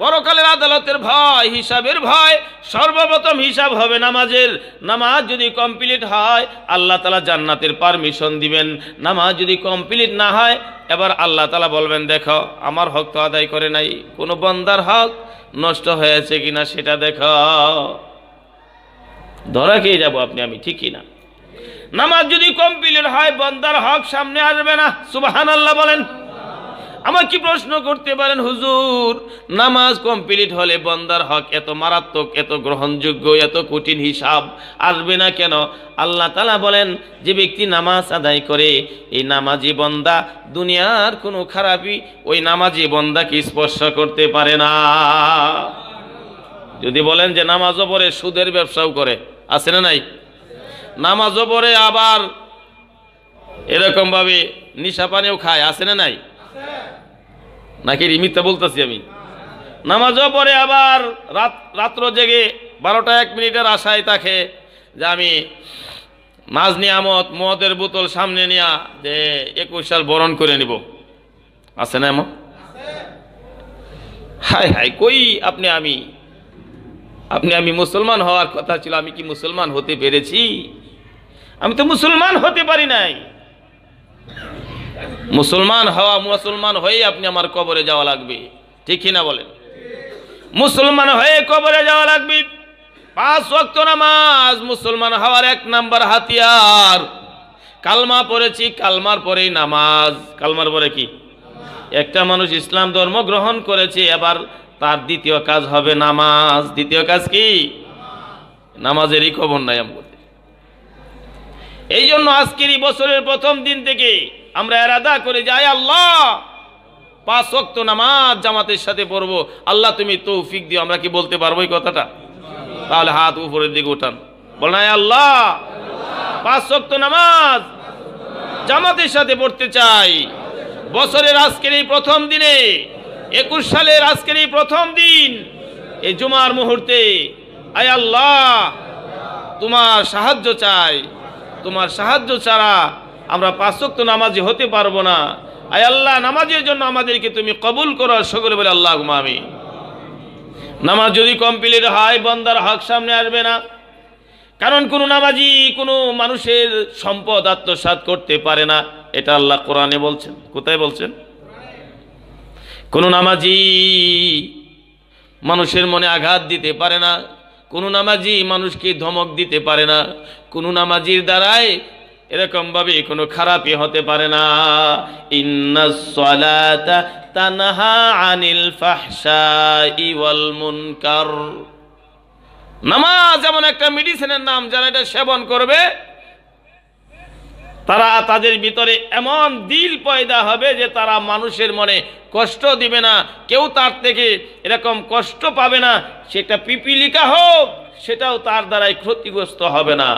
A: পরকালের আদালতের ভয়, হিসাবের ভয়, সর্বপ্রথম হিসাব হবে নামাজের। নামাজ যদি কমপ্লিট হয় আল্লাহ তাআলা জান্নাতের পারমিশন দিবেন। নামাজ যদি কমপ্লিট না হয় এবার আল্লাহ তাআলা বলবেন দেখো আমার হক তো আদায় করে নাই, কোনো বান্দার হক নষ্ট হয়েছে কিনা সেটা দেখো। ধরা খেয়ে যাবো আপনি আমি, ঠিক কিনা? নামাজ যদি কমপ্লিট হয় বান্দার হক সামনে আসবে না। সুবহানাল্লাহ বলেন। আমার কি প্রশ্ন করতে পারেন, হুজুর নামাজ কমপ্লিট হলে বান্দার হক এত মারাত্মক, এত গ্রহণযোগ্য, এত কঠিন হিসাব আসবে না কেন? আল্লাহ তাআলা বলেন যে ব্যক্তি নামাজ আদায় করে এই নামাজি বান্দা দুনিয়ার কোনো খারাপই ওই নামাজি বান্দাকে স্পর্শ করতে পারে না। যদি বলেন যে নামাজও পড়ে সুদের ব্যবসাও করে, আছে না নাই? নামাজও পড়ে আবার এরকম ভাবে নিশা পানিও খায়, আছে না নাই? নাকি মিথ্যা বলতেছি আমি? নামাজও পড়ে আবার রাত্র জেগে 12টা 1 মিনিটের আশায় থাকে যে আমি নাজ নিয়ামত মদের বোতল সামনে নিয়া যে 21 সাল বরণ করে নিব, আছে না এমন? হায় হায়, কই আপনি আমি মুসলমান হওয়ার কথা ছিল, আমি কি মুসলমান হতে পেরেছি? আমি তো মুসলমান হতে পারি নাই। মুসলমান হয়ে আপনি আমার কবরে যাওয়া লাগবে, ঠিক কিনা বলেন? মুসলমান হয়ে কবরে যাওয়া লাগবে। 5 ওয়াক্ত নামাজ মুসলমান হওয়ার 1 নাম্বার হাতিয়ার। কালমা পড়েছি, কালমার পরেই নামাজ। কালমার পরে কি? একটা মানুষ ইসলাম ধর্ম গ্রহণ করেছে, এবার তার দ্বিতীয় কাজ হবে নামাজ। দ্বিতীয় কাজ কি? নামাজেরই খবর নাই আমাদের। এই জন্য আজকের এই বছরের প্রথম দিন থেকে আমরা ইরাদা করে যাই আল্লাহ 5 ওয়াক্ত নামাজ জামাতের সাথে পড়বো। আল্লাহ তুমি তৌফিক দিও। আমরা কি বলতে পারবো এই কথাটা? তাহলে হাত উপরের দিকে উঠান, বলেন আল্লাহ 5 ওয়াক্ত নামাজ জামাতের সাথে পড়তে চাই। বছরের আজকের এই প্রথম দিনে, 21 সালের আজকের এই প্রথম দিন, এই জুমার মুহূর্তে আয় আল্লাহ তোমার সাহায্য চাই। তোমার সাহায্য ছাড়া আমরা 5 ওয়াক্ত নামাজি হতে পারবো না। আয় আল্লাহ নামাজের জন্য আমাদেরকে তুমি কবুল করো। সকলে বলে আল্লাহুম্মা আমিন। নামাজ যদি কমপ্লিট হয় বান্দার হক সামনে আসবে না। কারণ কোন নামাজি কোনো মানুষের সম্পদ আত্মসাৎ করতে পারে না, এটা আল্লাহ কোরআনে বলছেন। কোথায় বলছেন? কোন নামাজি মানুষের মনে আঘাত দিতে পারে না, কোন নামাজি মানুষকে ধমক দিতে পারে না, কোন নামাজির দ্বারাই এরকম ভাবে কোনো খারাপই হতে পারে না। ইন্নাস সালাতা তানহা আনিল ফাহশাই ওয়াল মুনকার। নামাজ এমন একটা মেডিসিনের নাম, যারা এটা সেবন করবে তারা তাদের ভিতরে এমন দিল পয়দা হবে যে তারা মানুষের মনে কষ্ট দিবে না, কেউ তার থেকে এরকম কষ্ট পাবে না। সেটা পিপিলিকা হোক সেটাও তার দ্বারাই ক্ষতিগ্রস্ত হবে না,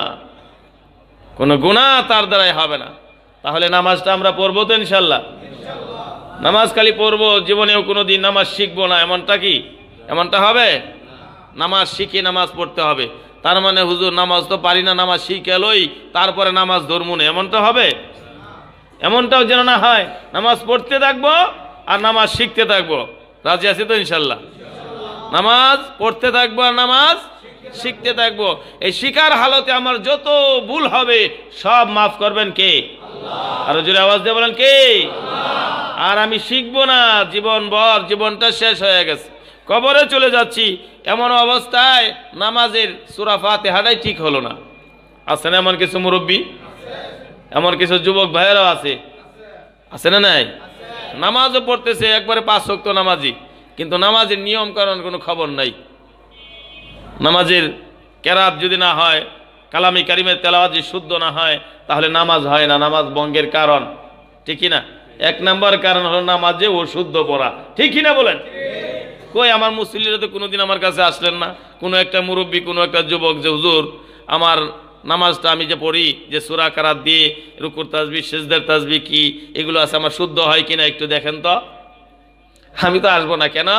A: কোনো গুনাহ তার দ্বারাই হবে না। তাহলে নামাজটা আমরা পড়বো তো ইনশাল্লাহ? নামাজ খালি পড়বো, জীবনেও কোনো দিন নামাজ শিখবো না, এমনটা কি? এমনটা হবে? নামাজ শিখে নামাজ পড়তে হবে। তার মানে হুজুর নামাজ তো পারি না, নামাজ শিখে লই তারপরে নামাজ ধরবো না, এমনটা হবে? এমনটাও যেন না হয়। নামাজ পড়তে থাকবো আর নামাজ শিখতে থাকবো। রাজি আছি তো ইনশাল্লাহ? নামাজ পড়তে থাকবো আর নামাজ শিখতে থাকবো। এই শিকার হালতে আমার যত ভুল হবে সব মাফ করবেন কে? আরো জোরে আওয়াজ দিয়ে বলেন কে? আর আমি শিখবো না জীবনভর, জীবনটা শেষ হয়ে গেছে, কবরে চলে যাচ্ছি, এমন অবস্থায় নামাজের সূরা ফাতিহাটাই ঠিক হলো না। আছে না এমন কিছু মুরব্বী? এমন কিছু যুবক ভাইয়েরাও আছে না নাই? নামাজও পড়তেছে, একবারে 5 ওয়াক্ত নামাজি, কিন্তু নামাজের নিয়ম কানুন কোনো খবর নাই। নামাজের কেরাত যদি না হয়, কালামি কারিমের তেলাওয়াত যদি শুদ্ধ না হয়, তাহলে নামাজ হয় না। নামাজ ভঙ্গের কারণ, ঠিক না? 1 নম্বর কারণ হলো নামাজে অশুদ্ধ পড়া, ঠিক না বলেন? কই আমার মুসল্লিরা তো কোনোদিন আমার কাছে আসলেন না। কোনো একটা মুরব্বী, কোনো একটা যুবক যে হুজুর আমার নামাজটা আমি যে পড়ি, যে সূরা কারাত দিয়ে রুকুর তাসবিহ, সিজদার তাসবিহ কি এগুলো আছে, আমার শুদ্ধ হয় কিনা একটু দেখেন তো। আমি তো আসবো না। কেন?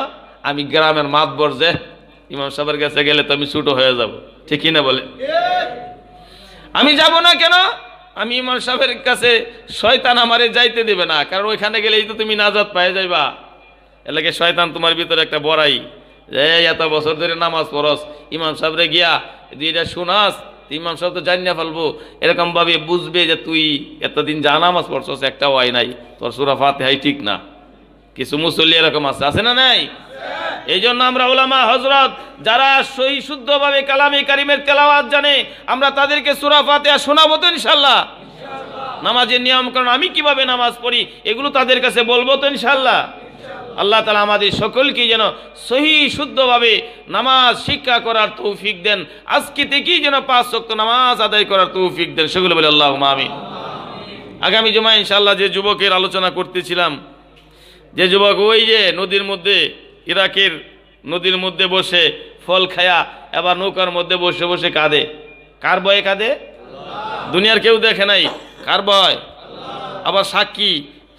A: আমি গ্রামের মাতবর, যে ইমাম সাহেবের কাছে গেলে তো আমি ছুটো হয়ে যাব, ঠিক না বলে? আমি যাব না। কেন? আমি ইমাম সাহেবের কাছে শয়তান আমারে যাইতে দেবে না, কারণ ওইখানে গেলেই তো তুমি নাজাত পেয়ে যাইবা। এলাকে শয়তান তোমার ভিতরে একটা বড়াই, যে এত বছর ধরে নামাজ পড়স, ইমাম সাহেবরে গিয়া দুইটা শোনাস, ইমাম সাহেব তো জানিয়া ফেলবো, এরকম ভাবে বুঝবে যে তুই এতদিন যা নামাজ পড়ছস একটা ওয়াই নাই, তোর সূরা ফাতিহাই ঠিক না। কিছু মুসল্লি এরকম আছে না নাই? এই জন্য আমরা উলামা হযরত যারা সহি শুদ্ধভাবে কালামে কারিমের তেলাওয়াত জানে, আমরা তাদেরকে সূরা ফাতিহা শোনাবো তো ইনশাআল্লাহ। নামাজের নিয়ম কারণ আমি কিভাবে নামাজ পড়ি এগুলো তাদের কাছে বলবো তো ইনশাআল্লাহ। আল্লাহ তাআলা আমাদের সকলকে যেন সহি শুদ্ধভাবে নামাজ শিক্ষা করার তৌফিক দেন। আজকে থেকেই যেন 5 ওয়াক্ত নামাজ আদায় করার তৌফিক দেন, সেগুলো বলে আল্লাহুম্মা আমিন। আগামী জুমায় ইনশাআল্লাহ যে যুবকের আলোচনা করতেছিলাম, যে যুবক ওই যে নদীর মধ্যে, ইরাকের নদীর মধ্যে বসে ফল খায়া এবার নৌকার মধ্যে বসে বসে কাঁদে, কার ভয়ে কাঁদে? দুনিয়ার কেউ দেখে নাই, কার ভয়? আবার সাক্ষী,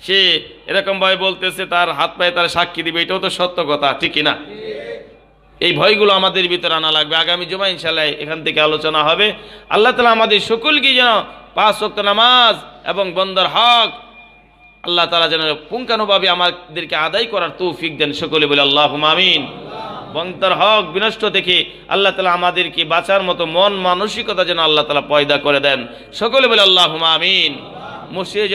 A: সে এরকম ভাবে বলতেছে তার হাত পায়ে তার সাক্ষী দিবে, এটাও তো সত্য কথা, ঠিক না? এই ভয়গুলো আমাদের ভিতরে আনা লাগবে। আগামী জুমায় ইনশাআল্লাহ এখান থেকে আলোচনা হবে। আল্লাহ তাআলা আমাদের সকলকে যেন 5 ওয়াক্ত নামাজ এবং বন্দার হক আল্লাহ তাআলা যেন পুঙ্খানুভাবে আমাদেরকে আদায় করার তৌফিক দেন, সকলে বলে আল্লাহুম্মা আমিন। বন্দার হক বিনষ্ট থেকে আল্লাহ তাআলা আমাদেরকে বাঁচার মতো মন মানসিকতা যেন আল্লাহ তাআলা পয়দা করে দেন, সকলে বলে আল্লাহুম্মা আমিন। মুর্শিদ